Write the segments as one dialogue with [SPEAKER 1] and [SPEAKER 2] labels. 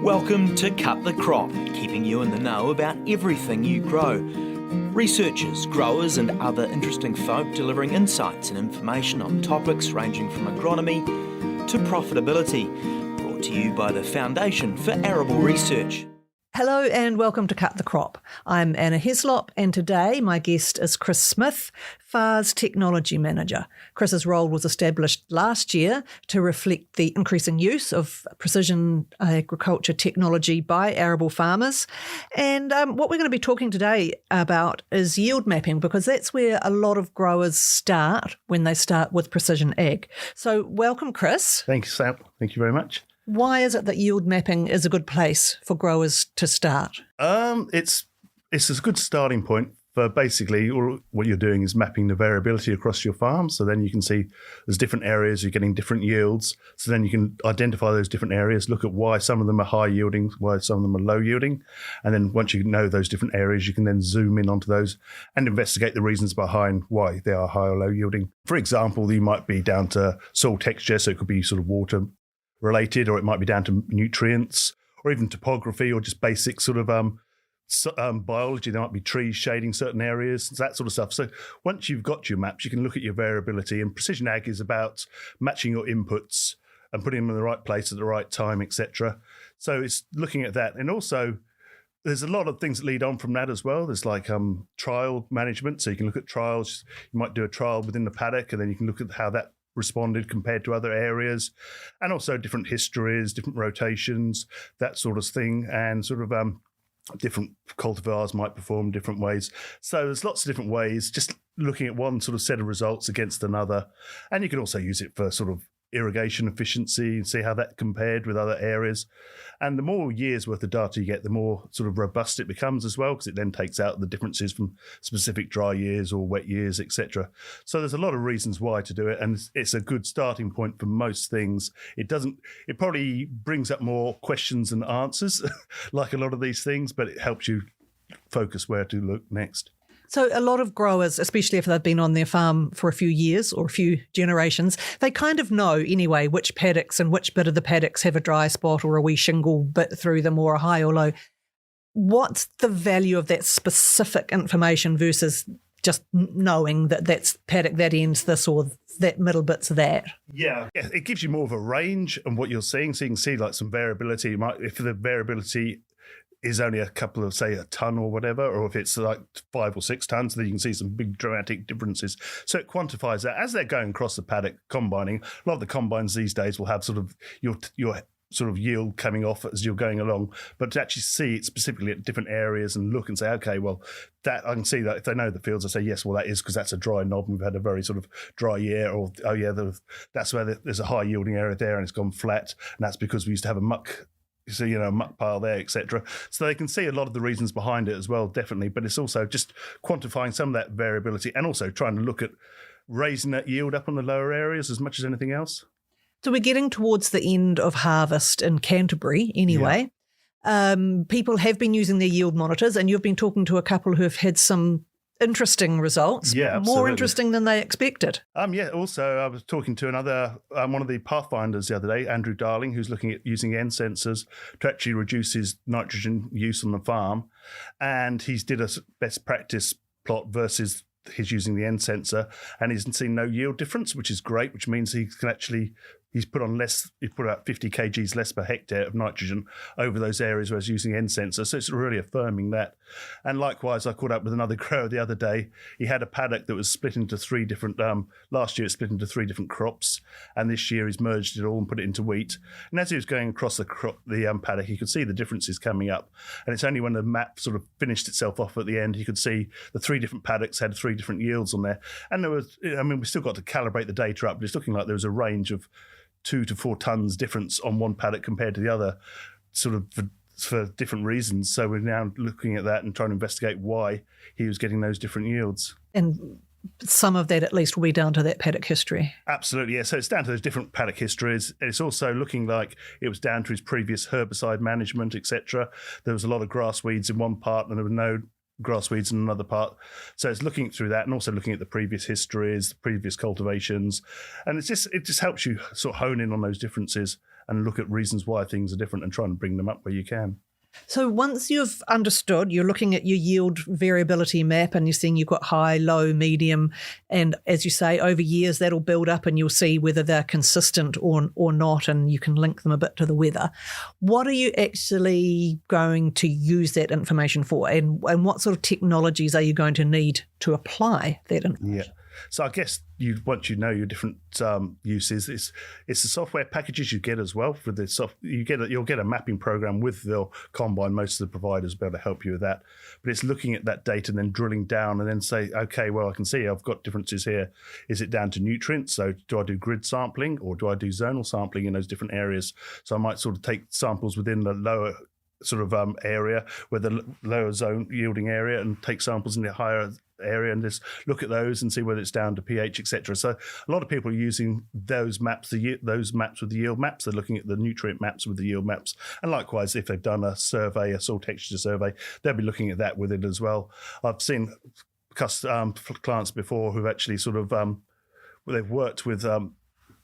[SPEAKER 1] Welcome to Cut the Crop, keeping you in the know about everything you grow. Researchers, growers and other interesting folk delivering insights and information on topics ranging from agronomy to profitability. Brought to you by the Foundation for Arable Research.
[SPEAKER 2] Hello and welcome to Cut the Crop. I'm Anna Heslop and today my guest is Chris Smith, FAR's Technology Manager. Chris's role was established last year to reflect the increasing use of precision agriculture technology by arable farmers. And what we're going to be talking today about is yield mapping, because that's where a lot of growers start when they start with precision ag. So welcome, Chris.
[SPEAKER 3] Thank you, Sam. Thank you very much.
[SPEAKER 2] Why is it that yield mapping is a good place for growers to start?
[SPEAKER 3] It's a good starting point for basically what you're doing is mapping the variability across your farm. So then you can see there's different areas, you're getting different yields. So then you can identify those different areas, look at why some of them are high yielding, why some of them are low yielding. And then once you know those different areas, you can then zoom in onto those and investigate the reasons behind why they are high or low yielding. For example, you might be down to soil texture, so it could be sort of water related, or it might be down to nutrients, or even topography, or just basic sort of biology. There might be trees shading certain areas, that sort of stuff. So once you've got your maps, you can look at your variability. And precision ag is about matching your inputs and putting them in the right place at the right time, etc. So it's looking at that. And also, there's a lot of things that lead on from that as well. There's like trial management. So you can look at trials. You might do a trial within the paddock, and then you can look at how that responded compared to other areas, and also different histories, different rotations, that sort of thing, and sort of different cultivars might perform different ways. So there's lots of different ways, just looking at one sort of set of results against another. And you can also use it for sort of irrigation efficiency and see how that compared with other areas. And the more years worth of data you get, the more sort of robust it becomes as well, because it then takes out the differences from specific dry years or wet years, etc. So there's a lot of reasons why to do it, and it's a good starting point for most things. It probably brings up more questions than answers, like a lot of these things, but it helps you focus where to look next.
[SPEAKER 2] So a lot of growers, especially if they've been on their farm for a few years or a few generations, they kind of know anyway which paddocks and which bit of the paddocks have a dry spot or a wee shingle bit through them or a high or low. What's the value of that specific information versus just knowing that that's paddock that ends this or that middle bit's that? Yeah,
[SPEAKER 3] it gives you more of a range on what you're seeing. So you can see like some variability. If the variability is only a couple of, say, a ton or whatever, or if it's like 5 or 6 tons, then you can see some big dramatic differences. So it quantifies that. As they're going across the paddock combining, a lot of the combines these days will have sort of your sort of yield coming off as you're going along, but to actually see it specifically at different areas and look and say, okay, well, that I can see that if they know the fields, I say, yes, well, that is because that's a dry knob and we've had a very sort of dry year, or, oh yeah, that's where there's a high yielding area there and it's gone flat, and that's because we used to have a muck pile there, etc. So they can see a lot of the reasons behind it as well, definitely. But it's also just quantifying some of that variability and also trying to look at raising that yield up on the lower areas as much as anything else.
[SPEAKER 2] So we're getting towards the end of harvest in Canterbury anyway. Yeah. People have been using their yield monitors, and you've been talking to a couple who have had some interesting results, more interesting than they expected.
[SPEAKER 3] Also, I was talking to another, one of the pathfinders the other day, Andrew Darling, who's looking at using N sensors to actually reduce his nitrogen use on the farm. And he's did a best practice plot versus his using the N sensor, and he's seen no yield difference, which is great, which means he can actually, he's put about 50 kgs less per hectare of nitrogen over those areas, whereas using N sensor. So it's really affirming that. And likewise, I caught up with another grower the other day. He had a paddock that was split into 3 different, last year it split into 3 different crops, and this year he's merged it all and put it into wheat. And as he was going across the paddock, he could see the differences coming up. And it's only when the map sort of finished itself off at the end, he could see the 3 different paddocks had 3 different yields on there. And there was, we still got to calibrate the data up, but it's looking like there was a range of 2 to 4 tons difference on one paddock compared to the other, sort of for different reasons. So we're now looking at that and trying to investigate why he was getting those different yields.
[SPEAKER 2] And some of that at least will be down to that paddock history.
[SPEAKER 3] Absolutely, yeah. So it's down to those different paddock histories. It's also looking like it was down to his previous herbicide management, etc. There was a lot of grass weeds in one part and there were no grass weeds in another part. So it's looking through that and also looking at the previous histories, the previous cultivations. And it just helps you sort of hone in on those differences and look at reasons why things are different and try and bring them up where you can.
[SPEAKER 2] So once you've understood, you're looking at your yield variability map and you're seeing you've got high, low, medium, and as you say, over years that'll build up and you'll see whether they're consistent or not, and you can link them a bit to the weather. What are you actually going to use that information for, and what sort of technologies are you going to need to apply that information?
[SPEAKER 3] Yeah. So I guess once you know your different uses, it's the software packages you get as well for the you'll get a mapping program with the combine. Most of the providers will be able to help you with that, but it's looking at that data and then drilling down and then say, okay, well I can see I've got differences here. Is it down to nutrients? So do I do grid sampling or do I do zonal sampling in those different areas? So I might sort of take samples within the lower sort of area, where the lower zone yielding area, and take samples in the higher area and just look at those and see whether it's down to pH, etc. So a lot of people are using those maps, those maps with the yield maps. They're looking at the nutrient maps with the yield maps, and likewise, if they've done a survey, a soil texture survey, they'll be looking at that with it as well. I've seen clients before who've actually sort of they've worked with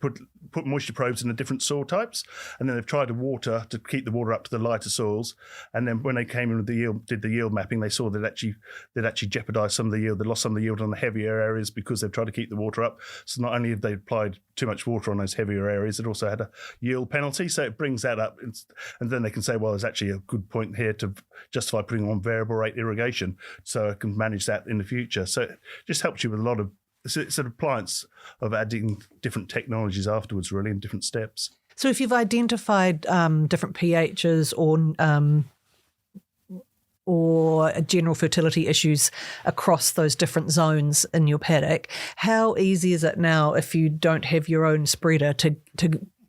[SPEAKER 3] put moisture probes in the different soil types, and then they've tried to water to keep the water up to the lighter soils. And then when they came in with did the yield mapping, they saw that they'd actually jeopardised some of the yield. They lost some of the yield on the heavier areas because they've tried to keep the water up. So not only have they applied too much water on those heavier areas, it also had a yield penalty. So it brings that up, and then they can say, well, there's actually a good point here to justify putting on variable rate irrigation, so I can manage that in the future. So it just helps you with a lot of. It's an appliance of adding different technologies afterwards, really, in different steps.
[SPEAKER 2] So if you've identified different pHs or general fertility issues across those different zones in your paddock, how easy is it now, if you don't have your own spreader, to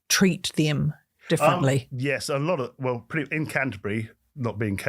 [SPEAKER 2] treat them differently?
[SPEAKER 3] Yes, in Canterbury, not being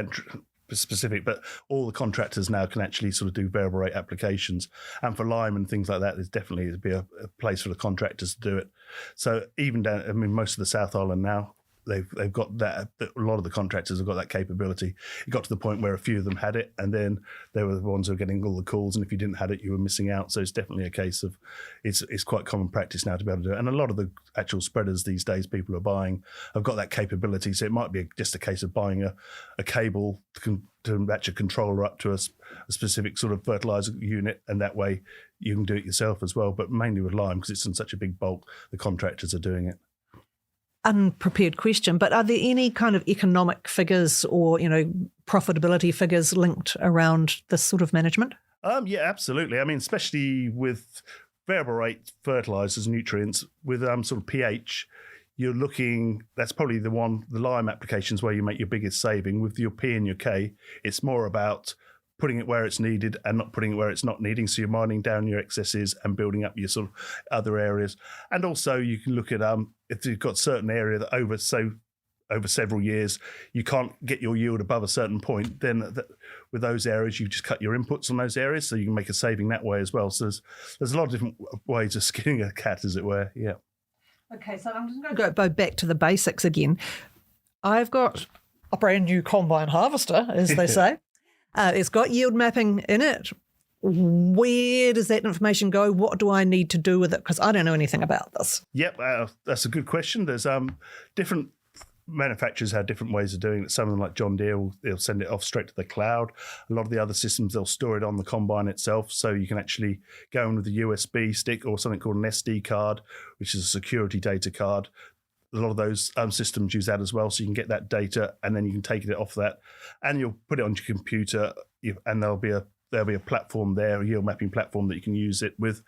[SPEAKER 3] specific, but all the contractors now can actually sort of do variable rate applications, and for lime and things like that, there's definitely be a place for the contractors to do it. So even most of the South Island now, they've got that. A lot of the contractors have got that capability. It got to the point where a few of them had it, and then they were the ones who were getting all the calls, and if you didn't have it, you were missing out. So it's definitely a case of it's quite common practice now to be able to do it. And a lot of the actual spreaders these days people are buying have got that capability. So it might be just a case of buying a cable to match a controller up to a specific sort of fertilizer unit, and that way you can do it yourself as well. But mainly with lime, because it's in such a big bulk, the contractors are doing it.
[SPEAKER 2] Unprepared question, but are there any kind of economic figures or, profitability figures linked around this sort of management?
[SPEAKER 3] Yeah, absolutely. I mean, especially with variable rate fertilizers, nutrients, with sort of pH, you're looking, that's probably the lime applications where you make your biggest saving. With your P and your K, it's more about putting it where it's needed and not putting it where it's not needing. So you're mining down your excesses and building up your sort of other areas. And also you can look at if you've got certain area that over several years you can't get your yield above a certain point, then with those areas you just cut your inputs on those areas, so you can make a saving that way as well. So there's a lot of different ways of skinning a cat, as it were. Yeah.
[SPEAKER 2] Okay, so I'm just going to go back to the basics again. I've got a brand new combine harvester, as they say. It's got yield mapping in it. Where does that information go? What do I need to do with it? Because I don't know anything about this.
[SPEAKER 3] Yep, that's a good question. There's different manufacturers have different ways of doing it. Some of them, like John Deere, they'll send it off straight to the cloud. A lot of the other systems, they'll store it on the combine itself, so you can actually go in with a USB stick or something called an SD card, which is a security data card. A lot of those systems use that as well, so you can get that data and then you can take it off that, and you'll put it on your computer, and there'll be a platform there, a yield mapping platform that you can use it with.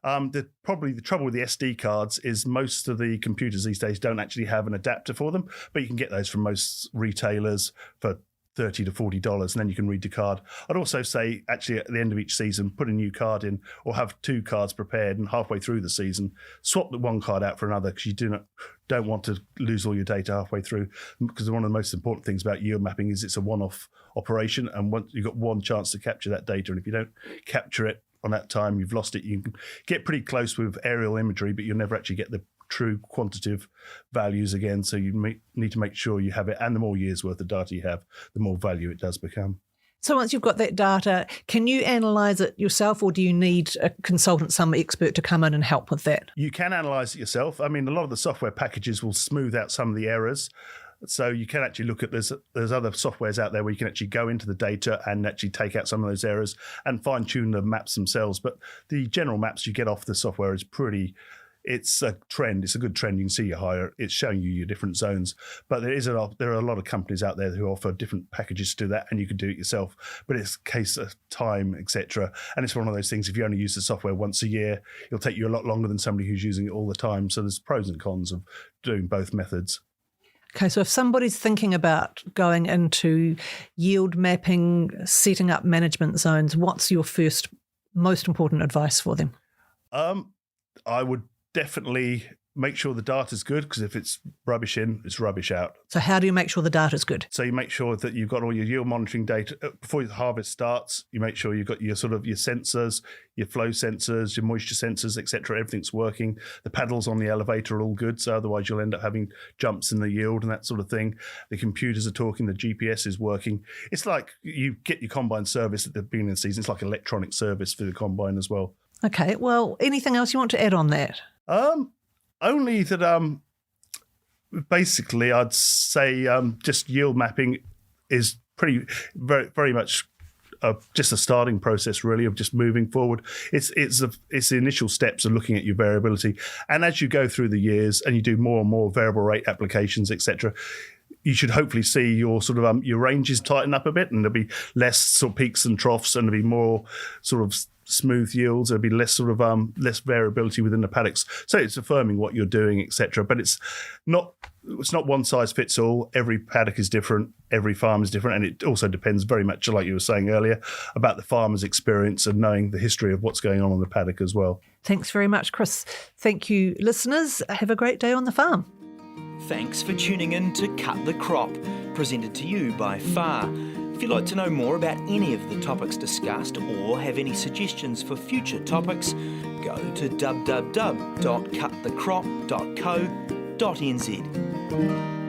[SPEAKER 3] The trouble with the SD cards is most of the computers these days don't actually have an adapter for them, but you can get those from most retailers for $30 to $40, and then you can read the card. I'd also say, actually, at the end of each season, put a new card in, or have two cards prepared, and halfway through the season, swap the one card out for another, because you don't want to lose all your data halfway through. Because one of the most important things about yield mapping is it's a one-off operation, and you've got one chance to capture that data, and if you don't capture it on that time, you've lost it. You can get pretty close with aerial imagery, but you'll never actually get the true quantitative values again. So you need to make sure you have it, and the more years worth of data you have, the more value it does become.
[SPEAKER 2] So once you've got that data, can you analyse it yourself, or do you need a consultant, some expert to come in and help with that?
[SPEAKER 3] You can analyse it yourself. I mean, a lot of the software packages will smooth out some of the errors. So you can actually look at, there's other softwares out there where you can actually go into the data and actually take out some of those errors and fine tune the maps themselves. But the general maps you get off the software is it's a trend. It's a good trend. You can see it's showing you your different zones. But there are a lot of companies out there who offer different packages to do that, and you can do it yourself. But it's a case of time, etc. And it's one of those things, if you only use the software once a year, it'll take you a lot longer than somebody who's using it all the time. So there's pros and cons of doing both methods.
[SPEAKER 2] Okay, so if somebody's thinking about going into yield mapping, setting up management zones, what's your first most important advice for them?
[SPEAKER 3] I would definitely make sure the data's good, because if it's rubbish in, it's rubbish out.
[SPEAKER 2] So how do you make sure the data's good?
[SPEAKER 3] So you make sure that you've got all your yield monitoring data before the harvest starts. You make sure you've got your sensors, your flow sensors, your moisture sensors, etc. Everything's working. The paddles on the elevator are all good, so otherwise you'll end up having jumps in the yield and that sort of thing. The computers are talking, the GPS is working. It's like you get your combine service at the beginning of the season. It's like electronic service for the combine as well.
[SPEAKER 2] Okay, well, anything else you want to add on that?
[SPEAKER 3] Only that basically I'd say just yield mapping is very much just a starting process, really, of just moving forward. It's the initial steps of looking at your variability, and as you go through the years and you do more and more variable rate applications, etc., you should hopefully see your your ranges tighten up a bit, and there'll be less sort of peaks and troughs, and there'll be more sort of smooth yields. There'll be less less variability within the paddocks. So it's affirming what you're doing, etc. But it's not one size fits all. Every paddock is different. Every farm is different, and it also depends very much, like you were saying earlier, about the farmer's experience and knowing the history of what's going on the paddock as well.
[SPEAKER 2] Thanks very much, Chris. Thank you, listeners. Have a great day on the farm.
[SPEAKER 1] Thanks for tuning in to Cut the Crop, presented to you by FAR. If you'd like to know more about any of the topics discussed or have any suggestions for future topics, go to www.cutthecrop.co.nz.